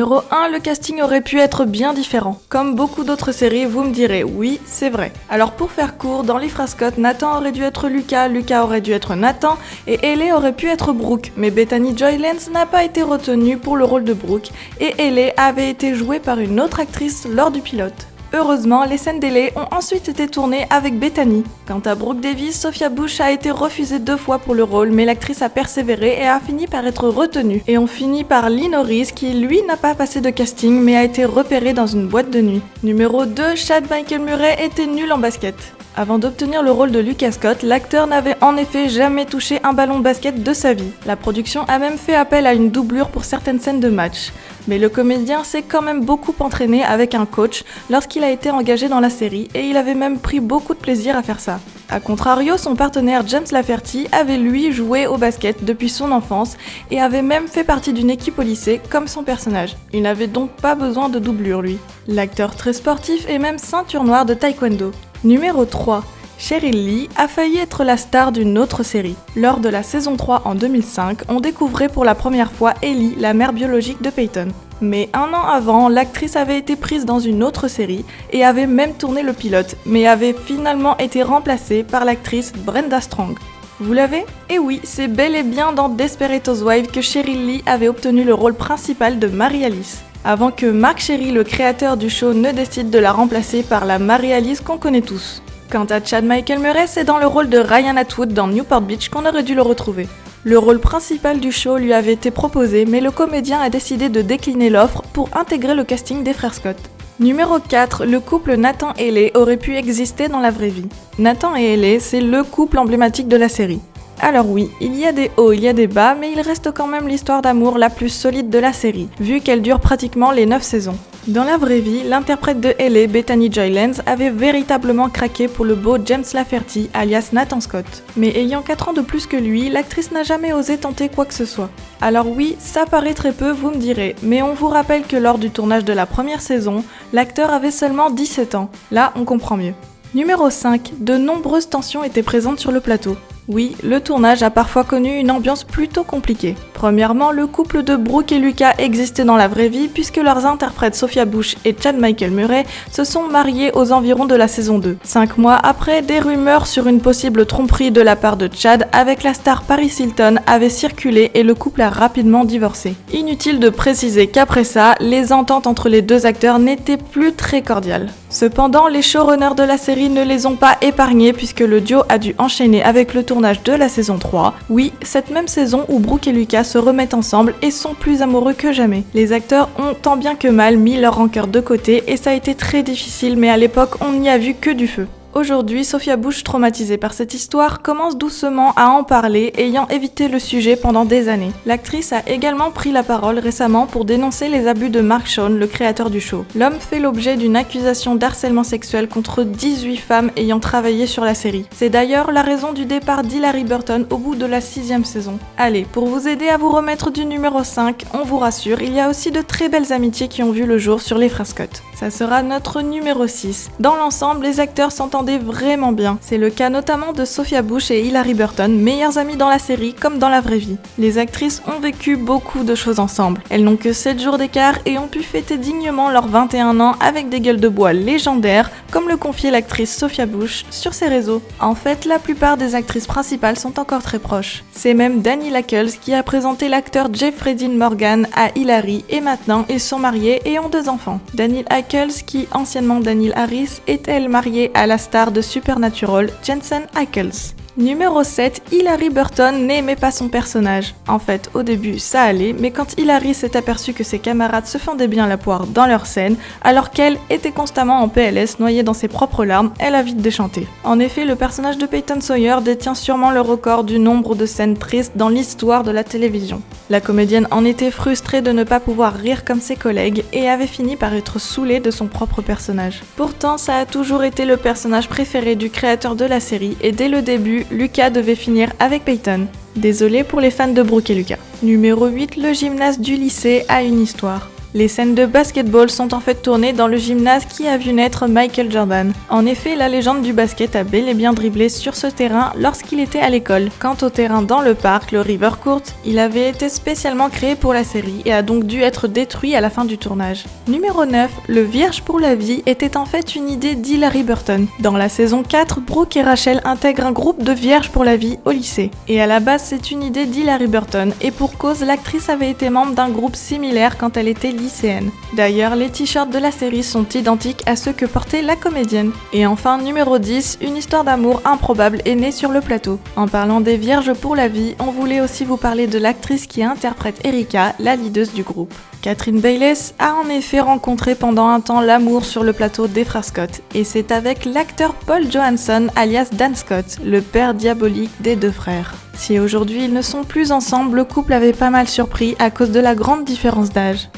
Numéro 1, le casting aurait pu être bien différent. Comme beaucoup d'autres séries, vous me direz, oui, c'est vrai. Alors pour faire court, dans les Frascott, Nathan aurait dû être Lucas, Lucas aurait dû être Nathan, et Ellie aurait pu être Brooke. Mais Bethany Joy Lenz n'a pas été retenue pour le rôle de Brooke, et Ellie avait été jouée par une autre actrice lors du pilote. Heureusement, les scènes d'Ellie ont ensuite été tournées avec Bethany. Quant à Brooke Davis, Sophia Bush a été refusée 2 fois pour le rôle, mais l'actrice a persévéré et a fini par être retenue. Et on finit par Lee Norris qui, lui, n'a pas passé de casting, mais a été repéré dans une boîte de nuit. Numéro 2, Chad Michael Murray était nul en basket. Avant d'obtenir le rôle de Lucas Scott, l'acteur n'avait en effet jamais touché un ballon de basket de sa vie. La production a même fait appel à une doublure pour certaines scènes de match. Mais le comédien s'est quand même beaucoup entraîné avec un coach lorsqu'il a été engagé dans la série et il avait même pris beaucoup de plaisir à faire ça. A contrario, son partenaire James Lafferty avait lui joué au basket depuis son enfance et avait même fait partie d'une équipe au lycée comme son personnage. Il n'avait donc pas besoin de doublure lui. L'acteur très sportif est même ceinture noire de taekwondo. Numéro 3. Cheryl Lee a failli être la star d'une autre série. Lors de la saison 3 en 2005, on découvrait pour la première fois Ellie, la mère biologique de Peyton. Mais un an avant, l'actrice avait été prise dans une autre série et avait même tourné le pilote, mais avait finalement été remplacée par l'actrice Brenda Strong. Vous l'avez ? Eh oui, c'est bel et bien dans Desperate Housewives que Cheryl Lee avait obtenu le rôle principal de Marie-Alice. Avant que Mark Cherry, le créateur du show, ne décide de la remplacer par la Marie-Alice qu'on connaît tous. Quant à Chad Michael Murray, c'est dans le rôle de Ryan Atwood dans Newport Beach qu'on aurait dû le retrouver. Le rôle principal du show lui avait été proposé, mais le comédien a décidé de décliner l'offre pour intégrer le casting des frères Scott. Numéro 4, le couple Nathan et Ellie aurait pu exister dans la vraie vie. Nathan et Ellie, c'est le couple emblématique de la série. Alors oui, il y a des hauts, il y a des bas, mais il reste quand même l'histoire d'amour la plus solide de la série, vu qu'elle dure pratiquement les 9 saisons. Dans la vraie vie, l'interprète de Ellie, Bethany Joy Lenz, avait véritablement craqué pour le beau James Lafferty, alias Nathan Scott. Mais ayant 4 ans de plus que lui, l'actrice n'a jamais osé tenter quoi que ce soit. Alors oui, ça paraît très peu, vous me direz, mais on vous rappelle que lors du tournage de la première saison, l'acteur avait seulement 17 ans. Là, on comprend mieux. Numéro 5, de nombreuses tensions étaient présentes sur le plateau. Oui, le tournage a parfois connu une ambiance plutôt compliquée. Premièrement, le couple de Brooke et Lucas existait dans la vraie vie puisque leurs interprètes Sophia Bush et Chad Michael Murray se sont mariés aux environs de la saison 2. 5 mois après, des rumeurs sur une possible tromperie de la part de Chad avec la star Paris Hilton avaient circulé et le couple a rapidement divorcé. Inutile de préciser qu'après ça, les ententes entre les deux acteurs n'étaient plus très cordiales. Cependant, les showrunners de la série ne les ont pas épargnés puisque le duo a dû enchaîner avec le tournage de la saison 3. Oui, cette même saison où Brooke et Lucas se remettent ensemble et sont plus amoureux que jamais. Les acteurs ont tant bien que mal mis leur rancœur de côté et ça a été très difficile, mais à l'époque on n'y a vu que du feu. Aujourd'hui, Sophia Bush, traumatisée par cette histoire, commence doucement à en parler, ayant évité le sujet pendant des années. L'actrice a également pris la parole récemment pour dénoncer les abus de Mark Shawn, le créateur du show. L'homme fait l'objet d'une accusation d'harcèlement sexuel contre 18 femmes ayant travaillé sur la série. C'est d'ailleurs la raison du départ d'Hilary Burton au bout de la 6e saison. Allez, pour vous aider à vous remettre du numéro 5, on vous rassure, il y a aussi de très belles amitiés qui ont vu le jour sur les frères Scott. Ça sera notre numéro 6. Dans l'ensemble, les acteurs s'entendaient vraiment bien. C'est le cas notamment de Sophia Bush et Hilary Burton, meilleures amies dans la série comme dans la vraie vie. Les actrices ont vécu beaucoup de choses ensemble. Elles n'ont que 7 jours d'écart et ont pu fêter dignement leurs 21 ans avec des gueules de bois légendaires, comme le confiait l'actrice Sophia Bush sur ses réseaux. En fait, la plupart des actrices principales sont encore très proches. C'est même Danielle Ackles qui a présenté l'acteur Jeffrey Dean Morgan à Hilary et maintenant ils sont mariés et ont 2 enfants. Danielle Ackles, qui anciennement Danielle Harris, est elle mariée à la star de Supernatural, Jensen Ackles. Numéro 7, Hilary Burton n'aimait pas son personnage. En fait, au début, ça allait, mais quand Hilary s'est aperçue que ses camarades se fendaient bien la poire dans leur scène, alors qu'elle était constamment en PLS, noyée dans ses propres larmes, elle a vite déchanté. En effet, le personnage de Peyton Sawyer détient sûrement le record du nombre de scènes tristes dans l'histoire de la télévision. La comédienne en était frustrée de ne pas pouvoir rire comme ses collègues et avait fini par être saoulée de son propre personnage. Pourtant, ça a toujours été le personnage préféré du créateur de la série et dès le début, Lucas devait finir avec Peyton. Désolé pour les fans de Brooke et Lucas. Numéro 8, le gymnase du lycée a une histoire. Les scènes de basketball sont en fait tournées dans le gymnase qui a vu naître Michael Jordan. En effet, la légende du basket a bel et bien dribblé sur ce terrain lorsqu'il était à l'école. Quant au terrain dans le parc, le River Court, il avait été spécialement créé pour la série et a donc dû être détruit à la fin du tournage. Numéro 9, le Vierge pour la vie était en fait une idée d'Hilarie Burton. Dans la saison 4, Brooke et Rachel intègrent un groupe de Vierges pour la vie au lycée. Et à la base, c'est une idée d'Hilarie Burton, et pour cause, l'actrice avait été membre d'un groupe similaire quand elle était lycéenne. D'ailleurs, les t-shirts de la série sont identiques à ceux que portait la comédienne. Et enfin, numéro 10, une histoire d'amour improbable est née sur le plateau. En parlant des Vierges pour la vie, on voulait aussi vous parler de l'actrice qui interprète Erika, la leaduse du groupe. Catherine Bayless a en effet rencontré pendant un temps l'amour sur le plateau des frères Scott, et c'est avec l'acteur Paul Johansson alias Dan Scott, le père diabolique des deux frères. Si aujourd'hui ils ne sont plus ensemble, le couple avait pas mal surpris à cause de la grande différence d'âge.